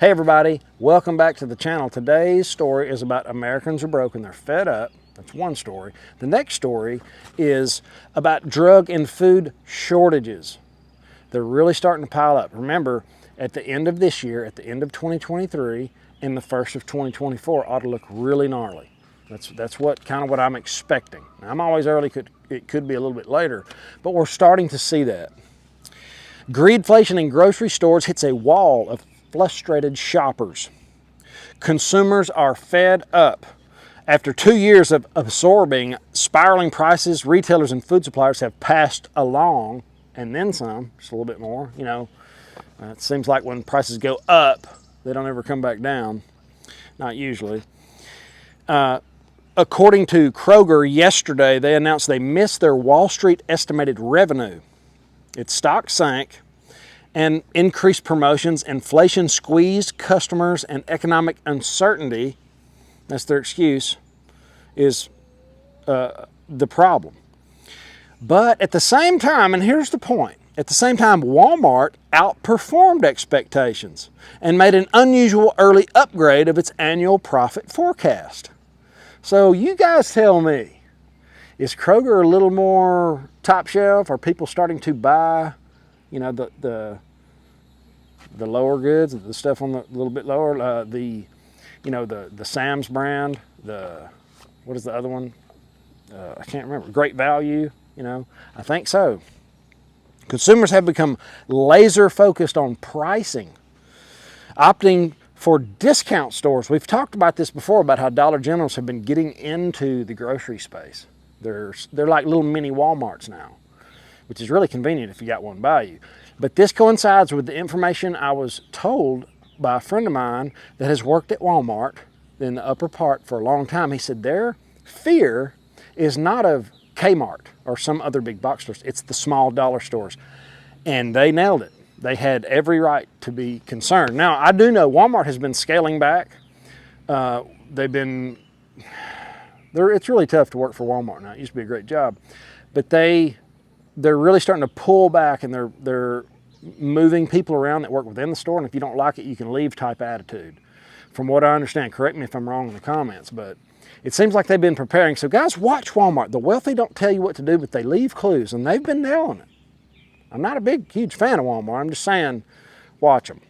Hey everybody, welcome back to the channel. Today's story is about Americans are broken, they're fed up. That's one story. The next story is about drug and food shortages. They're really starting to pile up. Remember, at the end of this year, at the end of 2023, and the first of 2024 ought to look really gnarly. That's what kind of what I'm expecting. Now, I'm always early, it could be a little bit later, but we're starting to see that. Greedflation in grocery stores hits a wall of frustrated shoppers. Consumers are fed up. After 2 years of absorbing spiraling prices, retailers and food suppliers have passed along, and then some, just a little bit more. You know, it seems like when prices go up, they don't ever come back down. Not usually. According to Kroger yesterday, they announced they missed their Wall Street estimated revenue. Its stock sank, and increased promotions, inflation squeezed customers, and economic uncertainty, that's their excuse, is the problem. But at the same time, and here's the point, at the same time, Walmart outperformed expectations and made an unusual early upgrade of its annual profit forecast. So you guys tell me, is Kroger a little more top shelf? Are people starting to buy, you know, the lower goods, the stuff on the little bit lower, the Sam's brand, what is the other one? I can't remember. Great Value, you know, I think so. Consumers have become laser focused on pricing, opting for discount stores. We've talked about this before, about how Dollar Generals have been getting into the grocery space. They're like little mini Walmarts now, which is really convenient if you got one by you. But this coincides with the information I was told by a friend of mine that has worked at Walmart in the upper part for a long time. He said their fear is not of Kmart or some other big box stores. It's the small dollar stores. And they nailed it. They had every right to be concerned. Now, I do know Walmart has been scaling back. It's really tough to work for Walmart now. It used to be a great job. But they're really starting to pull back, and they're moving people around that work within the store, and if you don't like it, you can leave type attitude. From what I understand, correct me if I'm wrong in the comments, but it seems like they've been preparing. So guys, watch Walmart. The wealthy don't tell you what to do, but they leave clues, and they've been nailing it. I'm not a huge fan of Walmart. I'm just saying, watch them.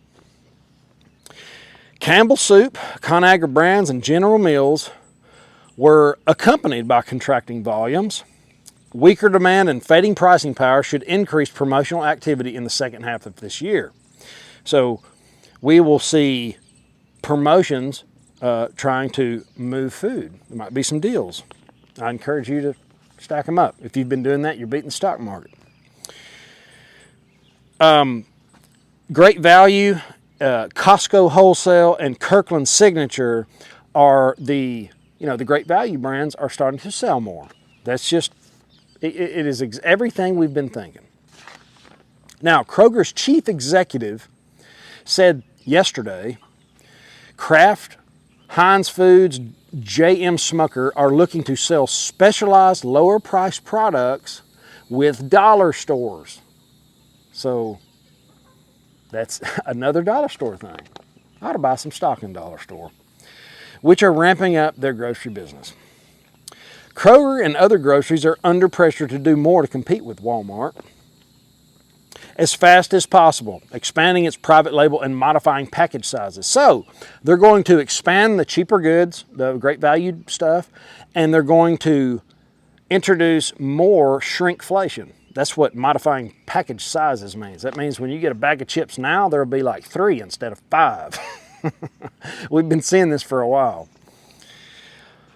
Campbell Soup, Conagra Brands, and General Mills were accompanied by contracting volumes. Weaker demand and fading pricing power should increase promotional activity in the second half of this year. So we will see promotions trying to move food. There might be some deals. I encourage you to stack them up. If you've been doing that, you're beating the stock market. Great Value, Costco Wholesale, and Kirkland Signature are the Great Value brands are starting to sell more. That's just, it is everything we've been thinking. Now, Kroger's chief executive said yesterday, Kraft, Heinz Foods, J.M. Smucker are looking to sell specialized lower price products with dollar stores. So that's another dollar store thing. I ought to buy some stock in dollar store, which are ramping up their grocery business. Kroger and other groceries are under pressure to do more to compete with Walmart as fast as possible, expanding its private label and modifying package sizes. So they're going to expand the cheaper goods, the great value stuff, and they're going to introduce more shrinkflation. That's what modifying package sizes means. That means when you get a bag of chips now, there'll be like 3 instead of 5. We've been seeing this for a while.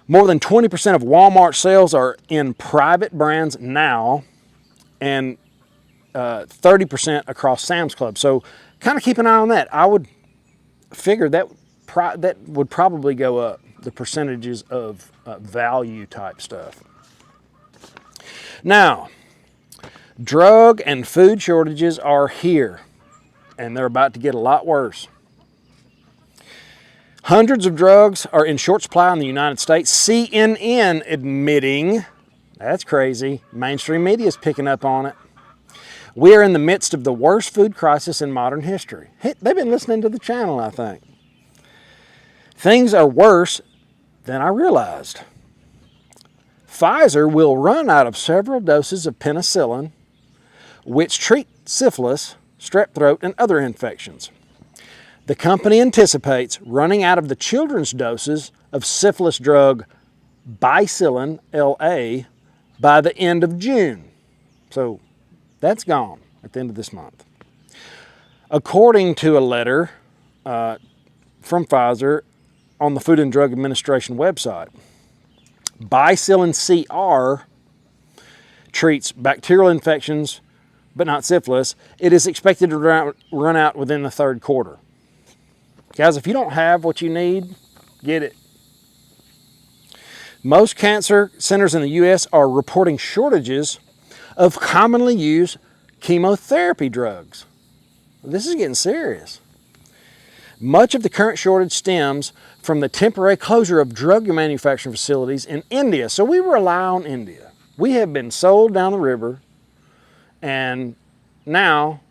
More than 20% of Walmart sales are in private brands now, and 30% across Sam's Club. So kind of keep an eye on that. I would figure that would probably go up, the percentages of value type stuff. Now, drug and food shortages are here, and they're about to get a lot worse. Hundreds of drugs are in short supply in the United States. CNN admitting, that's crazy, mainstream media is picking up on it. We are in the midst of the worst food crisis in modern history. They've been listening to the channel, I think. Things are worse than I realized. Pfizer will run out of several doses of penicillin, which treat syphilis, strep throat, and other infections. The company anticipates running out of the children's doses of syphilis drug Bicillin LA by the end of June. So that's gone at the end of this month. According to a letter from Pfizer on the Food and Drug Administration website, Bicillin CR treats bacterial infections, but not syphilis. It is expected to run out within the third quarter. Guys, if you don't have what you need, get it. Most cancer centers in the U.S. are reporting shortages of commonly used chemotherapy drugs. This is getting serious. Much of the current shortage stems from the temporary closure of drug manufacturing facilities in India. So we rely on India. We have been sold down the river, and now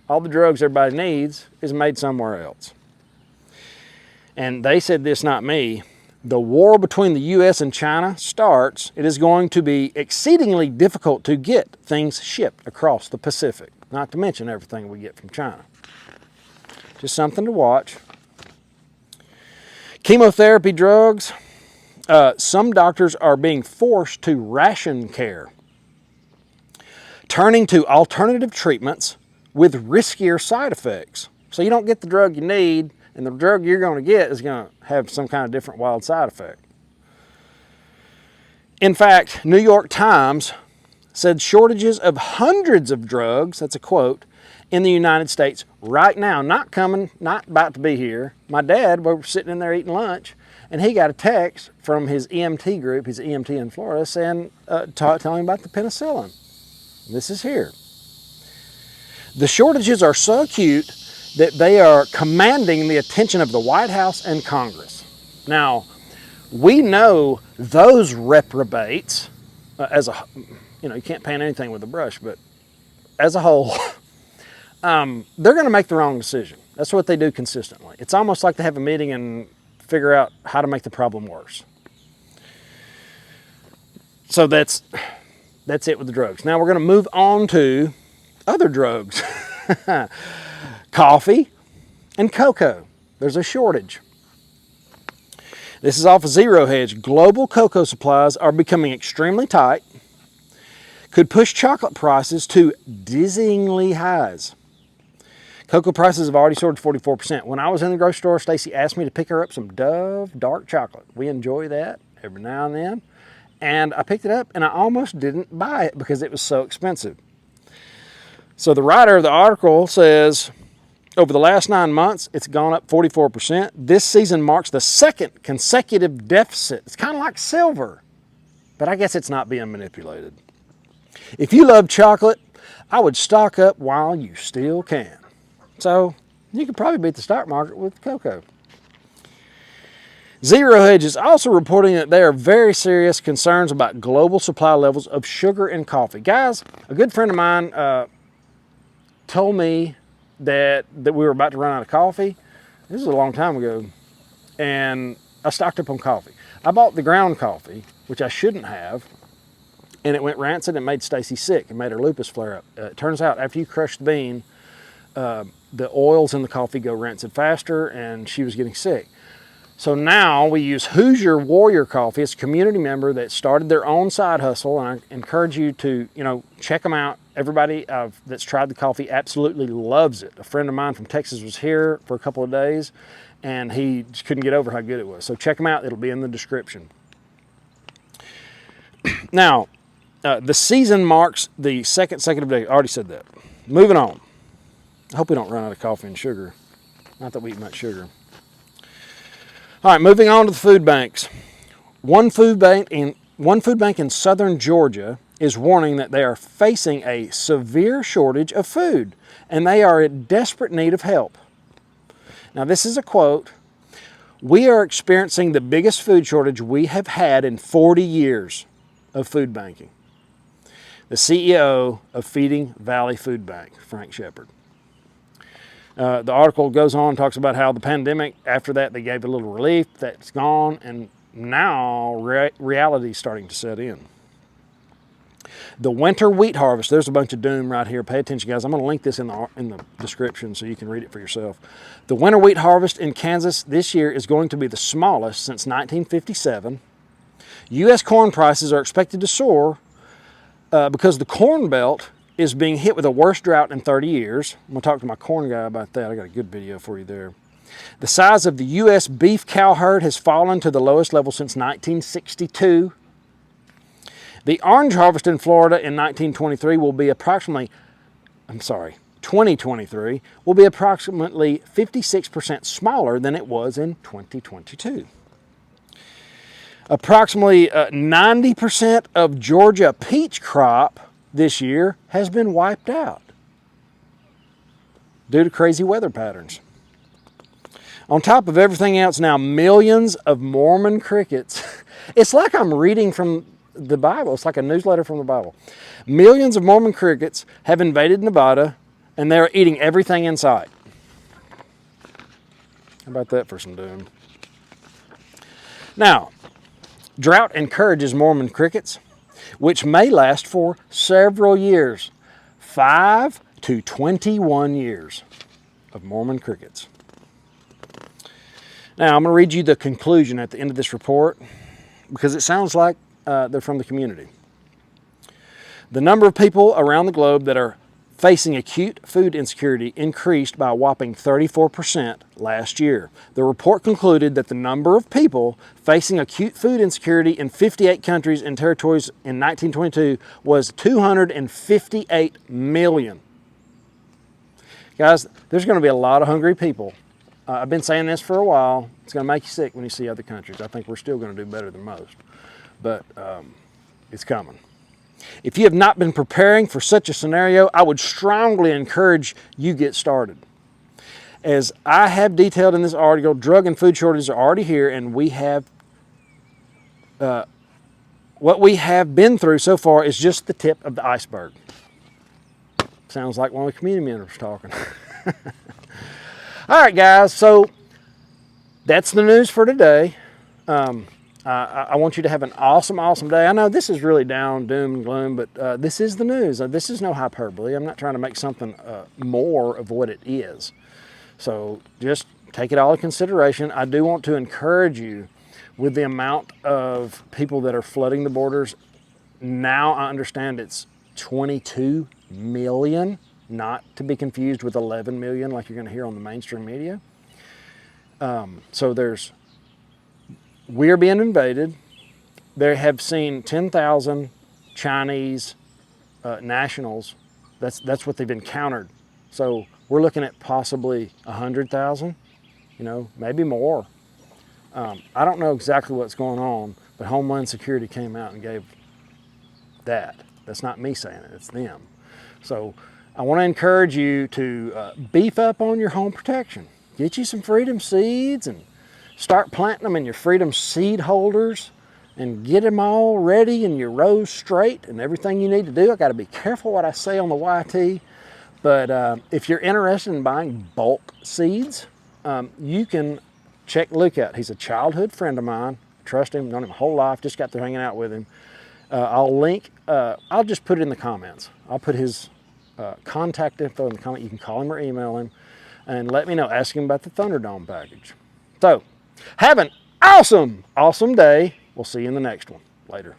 all the drugs everybody needs is made somewhere else. And they said this, not me. The war between the U.S. and China starts. It is going to be exceedingly difficult to get things shipped across the Pacific, not to mention everything we get from China. Just something to watch. Chemotherapy drugs. Some doctors are being forced to ration care, turning to alternative treatments with riskier side effects. So you don't get the drug you need, and the drug you're going to get is going to have some kind of different wild side effect. In fact, New York Times said shortages of hundreds of drugs, that's a quote, in the United States right now, not coming, not about to be here. My dad, we were sitting in there eating lunch, and he got a text from his EMT group, his EMT in Florida, saying, telling him about the penicillin. This is here. The shortages are so acute that they are commanding the attention of the White House and Congress. Now, we know those reprobates, you can't paint anything with a brush, but as a whole, they're going to make the wrong decision. That's what they do consistently. It's almost like they have a meeting and figure out how to make the problem worse. So that's it with the drugs. Now we're going to move on to other drugs. Coffee and cocoa. There's a shortage. This is off of Zero Hedge. Global cocoa supplies are becoming extremely tight. Could push chocolate prices to dizzyingly highs. Cocoa prices have already soared 44%. When I was in the grocery store, Stacey asked me to pick her up some Dove dark chocolate. We enjoy that every now and then. And I picked it up and I almost didn't buy it because it was so expensive. So the writer of the article says, over the last 9 months, it's gone up 44%. This season marks the second consecutive deficit. It's kind of like silver, but I guess it's not being manipulated. If you love chocolate, I would stock up while you still can. So you could probably beat the stock market with cocoa. Zero Hedge is also reporting that there are very serious concerns about global supply levels of sugar in coffee. Guys, a good friend of mine told me that we were about to run out of coffee. This is a long time ago. And I stocked up on coffee. I bought the ground coffee, which I shouldn't have, and it went rancid and made Stacey sick. It made her lupus flare up. It turns out after you crush the bean, the oils in the coffee go rancid faster, and she was getting sick. So now we use Hoosier Warrior Coffee. It's a community member that started their own side hustle, and I encourage you to, check them out. Everybody that's tried the coffee absolutely loves it. A friend of mine from Texas was here for a couple of days, and he just couldn't get over how good it was. So check them out. It'll be in the description. Now, the season marks the second consecutive day. I already said that. Moving on. I hope we don't run out of coffee and sugar. Not that we eat much sugar. All right, moving on to the food banks. One food bank in southern Georgia is warning that they are facing a severe shortage of food, and they are in desperate need of help. Now, this is a quote. We are experiencing the biggest food shortage we have had in 40 years of food banking. the CEO of Feeding Valley Food Bank, Frank Shepard. The article goes on, talks about how the pandemic, after that, they gave a little relief, that's gone, and now reality is starting to set in. The winter wheat harvest, there's a bunch of doom right here. Pay attention, guys. I'm going to link this in the description so you can read it for yourself. The winter wheat harvest in Kansas this year is going to be the smallest since 1957. U.S. corn prices are expected to soar because the Corn Belt is being hit with the worst drought in 30 years. I'm going to talk to my corn guy about that. I got a good video for you there. The size of the U.S. beef cow herd has fallen to the lowest level since 1962. The orange harvest in Florida in 2023 will be approximately 56% smaller than it was in 2022. Approximately 90% of Georgia peach crop this year has been wiped out due to crazy weather patterns. On top of everything else now, millions of Mormon crickets. It's like I'm reading from the Bible. It's like a newsletter from the Bible. Millions of Mormon crickets have invaded Nevada, and they're eating everything in sight. How about that for some doom? Now, drought encourages Mormon crickets, which may last for several years, 5 to 21 years of Mormon crickets. Now, I'm going to read you the conclusion at the end of this report because it sounds like they're from the community. The number of people around the globe that are facing acute food insecurity increased by a whopping 34% last year. The report concluded that the number of people facing acute food insecurity in 58 countries and territories in 1922 was 258 million. Guys, there's going to be a lot of hungry people. I've been saying this for a while. It's going to make you sick when you see other countries. I think we're still going to do better than most, but it's coming. If you have not been preparing for such a scenario, I would strongly encourage you get started. As I have detailed in this article, drug and food shortages are already here, and we have what we have been through so far is just the tip of the iceberg. Sounds like one of the community members talking. All right, guys, so that's the news for today. I want you to have an awesome, awesome day. I know this is really down, doom and gloom, but this is the news. This is no hyperbole. I'm not trying to make something more of what it is. So just take it all into consideration. I do want to encourage you with the amount of people that are flooding the borders. Now I understand it's 22 million, not to be confused with 11 million like you're going to hear on the mainstream media. So we're being invaded. They have seen 10,000 Chinese nationals. That's what they've encountered. So we're looking at possibly 100,000, maybe more. I don't know exactly what's going on, but Homeland Security came out and gave that. That's not me saying it, it's them. So I want to encourage you to beef up on your home protection. Get you some Freedom seeds and start planting them in your Freedom seed holders and get them all ready and your rows straight and everything you need to do. I got to be careful what I say on the YT, but if you're interested in buying bulk seeds, you can check Luke out. He's a childhood friend of mine. Trust him, known him my whole life, just got through hanging out with him. I'll just put it in the comments. I'll put his contact info in the comment. You can call him or email him and let me know. Ask him about the Thunderdome package. So, have an awesome, awesome day. We'll see you in the next one. Later.